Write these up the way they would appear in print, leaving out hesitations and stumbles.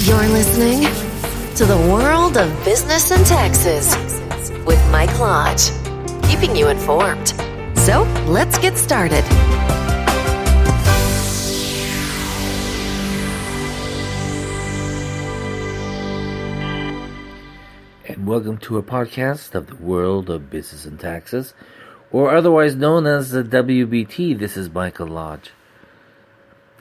You're listening to the World of Business and Taxes with Mike Lodge, keeping you informed. So let's get started. And welcome to a podcast of the World of Business and Taxes, or otherwise known as the WBT. This is Michael Lodge.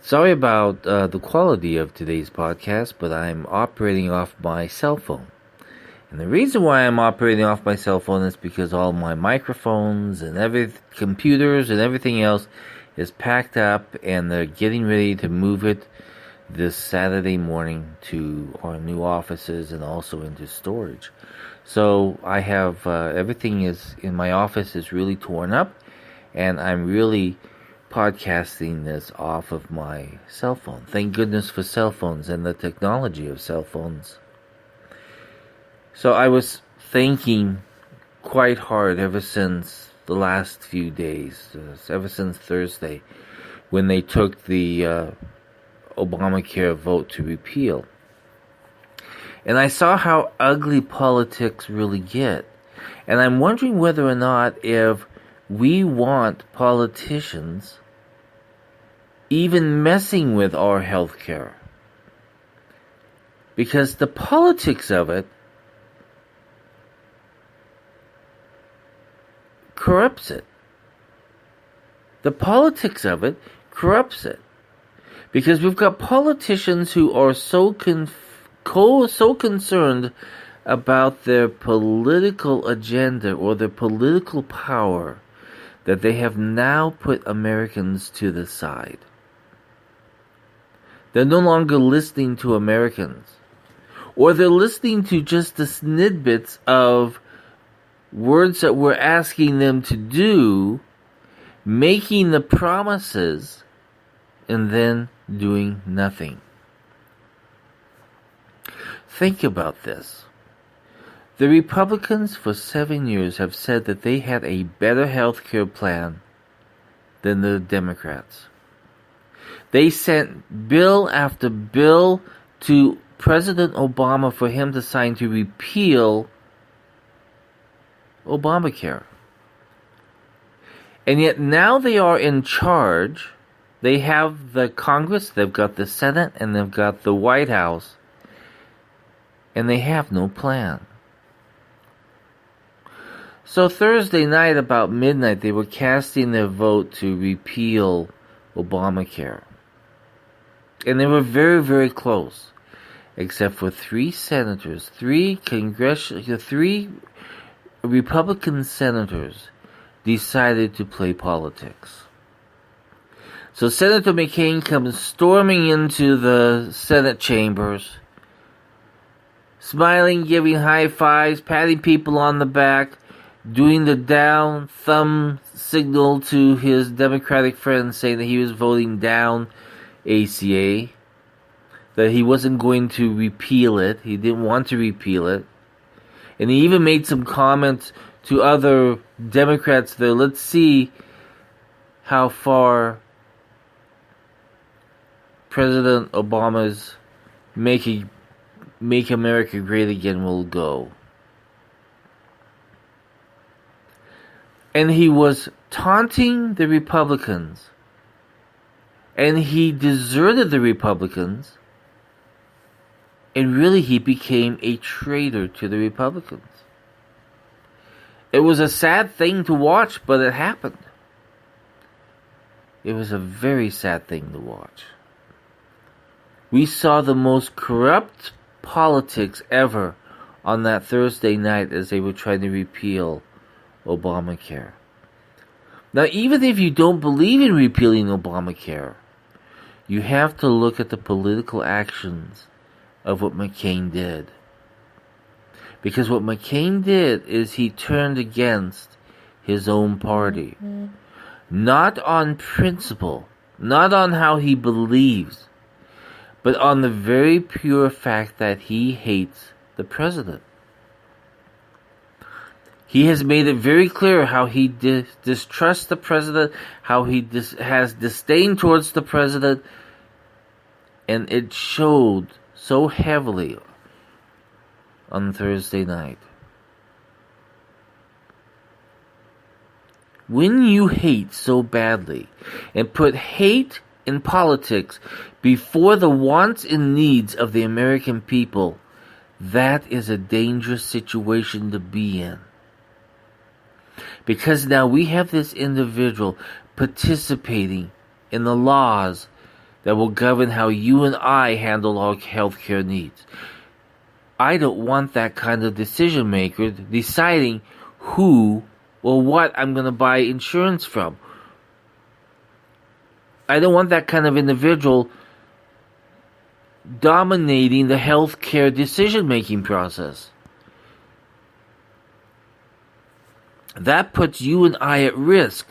Sorry about the quality of today's podcast, but I'm operating off my cell phone. And the reason why I'm operating off my cell phone is because all my microphones and computers and everything else is packed up, and they're getting ready to move it this Saturday morning to our new offices and also into storage. So I have everything is in my office is really torn up, and I'm really podcasting this off of my cell phone. Thank goodness for cell phones and the technology of cell phones. So I was thinking quite hard ever since the last few days, ever since Thursday, when they took the Obamacare vote to repeal. And I saw how ugly politics really get. And I'm wondering whether or not if we want politicians even messing with our health care. Because the politics of it corrupts it. The politics of it corrupts it. Because we've got politicians who are so concerned about their political agenda or their political power that they have now put Americans to the side. They're no longer listening to Americans. Or they're listening to just the snidbits of words that we're asking them to do, making the promises, and then doing nothing. Think about this. The Republicans for 7 years have said that they had a better health care plan than the Democrats. They sent bill after bill to President Obama for him to sign to repeal Obamacare. And yet now they are in charge. They have the Congress, they've got the Senate, and they've got the White House. And they have no plan. So Thursday night about midnight, they were casting their vote to repeal Obamacare. And they were very, very close. Except for three Republican senators decided to play politics. So Senator McCain comes storming into the Senate chambers, smiling, giving high fives, patting people on the back, doing the down thumb signal to his Democratic friends, saying that he was voting down ACA, that he wasn't going to repeal it. He didn't want to repeal it. And he even made some comments to other Democrats there. Let's see how far President Obama's Make America Great Again will go. And he was taunting the Republicans. And he deserted the Republicans. And really he became a traitor to the Republicans. It was a sad thing to watch, but it happened. It was a very sad thing to watch. We saw the most corrupt politics ever on that Thursday night as they were trying to repeal Obamacare. Now, even if you don't believe in repealing Obamacare, you have to look at the political actions of what McCain did. Because what McCain did is he turned against his own party. Not on principle, not on how he believes, but on the very pure fact that he hates the president. He has made it very clear how he distrusts the president, how he has disdain towards the president, and it showed so heavily on Thursday night. When you hate so badly and put hate in politics before the wants and needs of the American people, that is a dangerous situation to be in. Because now we have this individual participating in the laws that will govern how you and I handle our healthcare needs. I don't want that kind of decision maker deciding who or what I'm going to buy insurance from. I don't want that kind of individual dominating the healthcare decision-making process. That puts you and I at risk.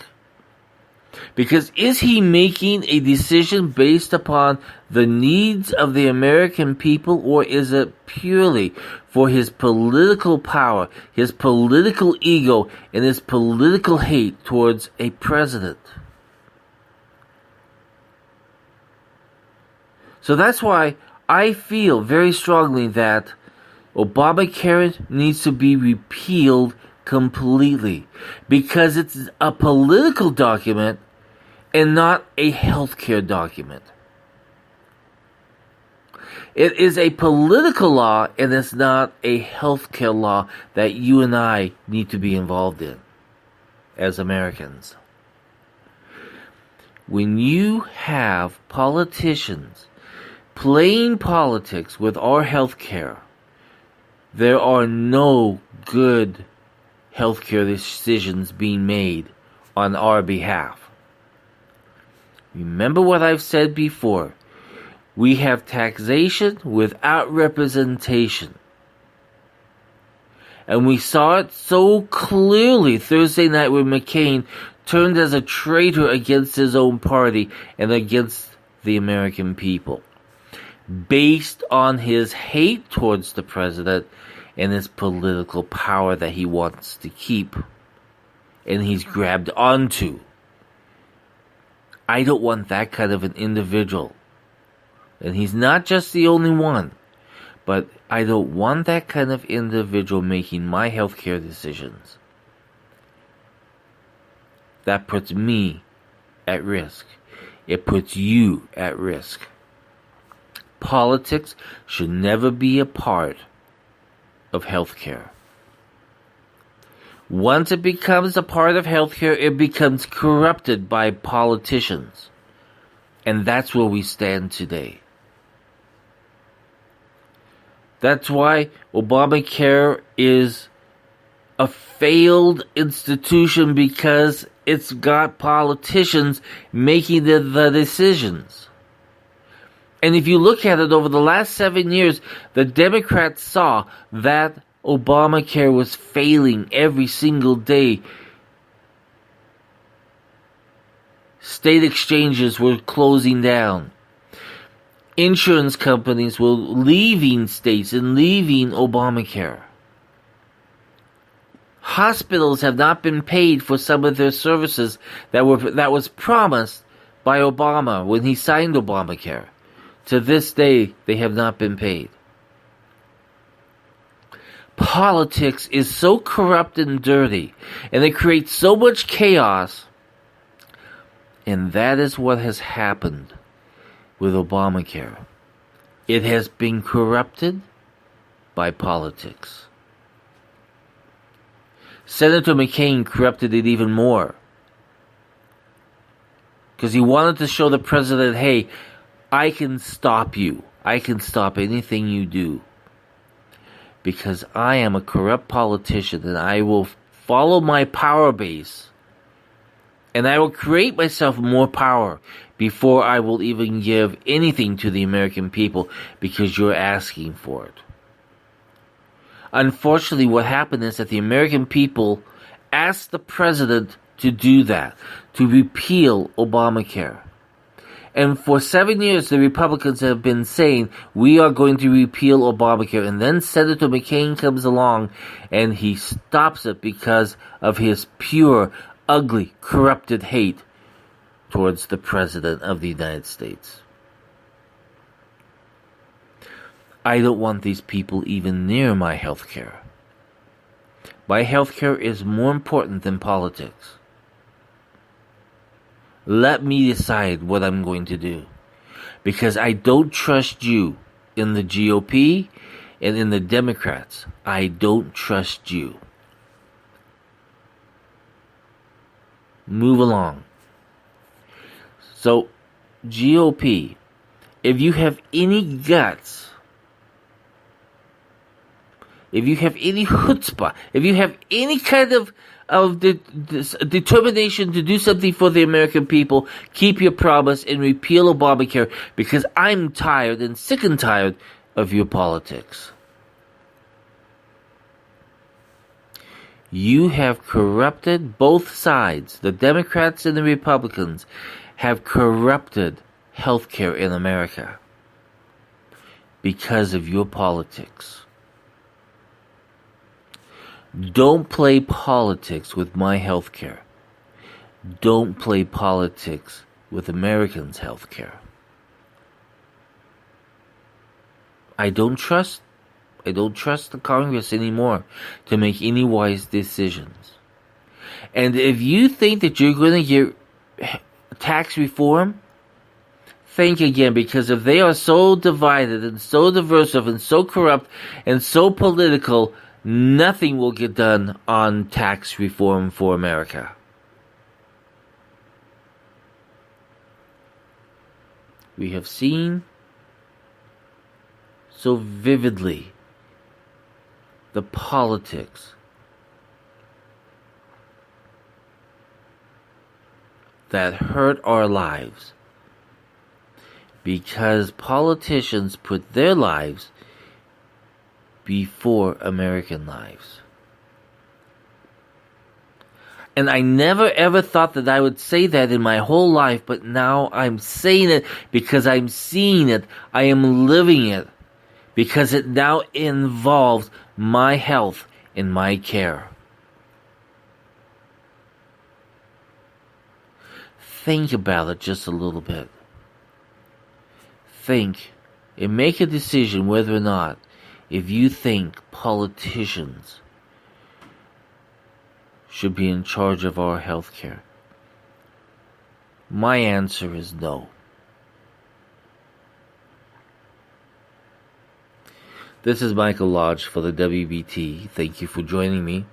Because is he making a decision based upon the needs of the American people, or is it purely for his political power, his political ego, and his political hate towards a president? So that's why I feel very strongly that Obamacare needs to be repealed completely, because it's a political document and not a healthcare document. It is a political law and it's not a healthcare law that you and I need to be involved in as Americans. When you have politicians playing politics with our healthcare, there are no good healthcare decisions being made on our behalf. Remember what I've said before. We have taxation without representation. And we saw it so clearly Thursday night when McCain turned as a traitor against his own party and against the American people, based on his hate towards the president and his political power that he wants to keep and he's grabbed onto. I don't want that kind of an individual. And he's not just the only one, but I don't want that kind of individual making my healthcare decisions. That puts me at risk. It puts you at risk. Politics should never be a part of healthcare. Once it becomes a part of healthcare, it becomes corrupted by politicians. And that's where we stand today. That's why Obamacare is a failed institution, because it's got politicians making the decisions. And if you look at it over the last 7 years, the Democrats saw that Obamacare was failing every single day. State exchanges were closing down. Insurance companies were leaving states and leaving Obamacare. Hospitals have not been paid for some of their services that was promised by Obama when he signed Obamacare. To this day, they have not been paid. Politics is so corrupt and dirty, and it creates so much chaos. And that is what has happened with Obamacare. It has been corrupted by politics. Senator McCain corrupted it even more, because he wanted to show the president, hey, I can stop you. I can stop anything you do. Because I am a corrupt politician, and I will follow my power base. And I will create myself more power before I will even give anything to the American people, because you're asking for it. Unfortunately, what happened is that the American people asked the president to do that, to repeal Obamacare. And for 7 years, the Republicans have been saying, we are going to repeal Obamacare. And then Senator McCain comes along and he stops it because of his pure, ugly, corrupted hate towards the President of the United States. I don't want these people even near my health care. My health care is more important than politics. Let me decide what I'm going to do. Because I don't trust you in the GOP and in the Democrats. I don't trust you. Move along. So, GOP, if you have any guts, if you have any chutzpah, if you have any kind of determination to do something for the American people, keep your promise and repeal Obamacare, because I'm tired and sick and tired of your politics. You have corrupted both sides. The Democrats and the Republicans have corrupted healthcare in America because of your politics. Don't play politics with my healthcare. Don't play politics with Americans' healthcare. I don't trust the Congress anymore to make any wise decisions. And if you think that you're going to get tax reform, think again, because if they are so divided and so divisive and so corrupt and so political, nothing will get done on tax reform for America. We have seen so vividly the politics that hurt our lives because politicians put their lives before American lives. And I never ever thought that I would say that in my whole life, but now I'm saying it because I'm seeing it. I am living it because it now involves my health and my care. Think about it just a little bit. Think and make a decision whether or not if you think politicians should be in charge of our health care. My answer is no. This is Michael Lodge for the WBT. Thank you for joining me.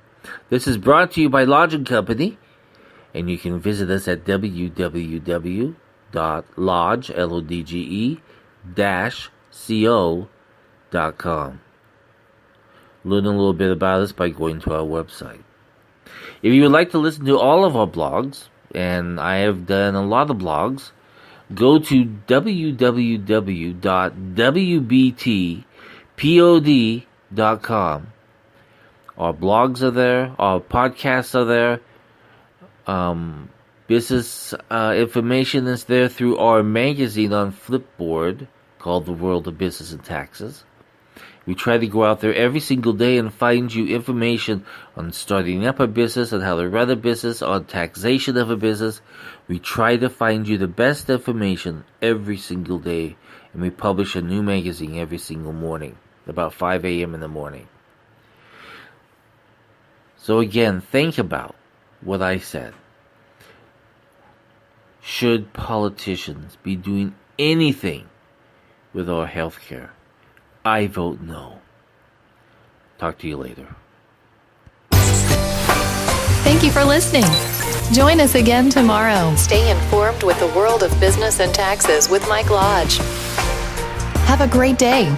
This is brought to you by Lodge & Company, and you can visit us at www.lodge-co.com. Learn a little bit about us by going to our website. If you would like to listen to all of our blogs, and I have done a lot of blogs, go to www.wbtpod.com. Our blogs are there, our podcasts are there, business information is there through our magazine on Flipboard called The World of Business and Taxes. We try to go out there every single day and find you information on starting up a business, on how to run a business, on taxation of a business. We try to find you the best information every single day, and we publish a new magazine every single morning, about 5 a.m. in the morning. So again, think about what I said. Should politicians be doing anything with our health care? I vote no. Talk to you later. Thank you for listening. Join us again tomorrow. Stay informed with the world of business and taxes with Mike Lodge. Have a great day.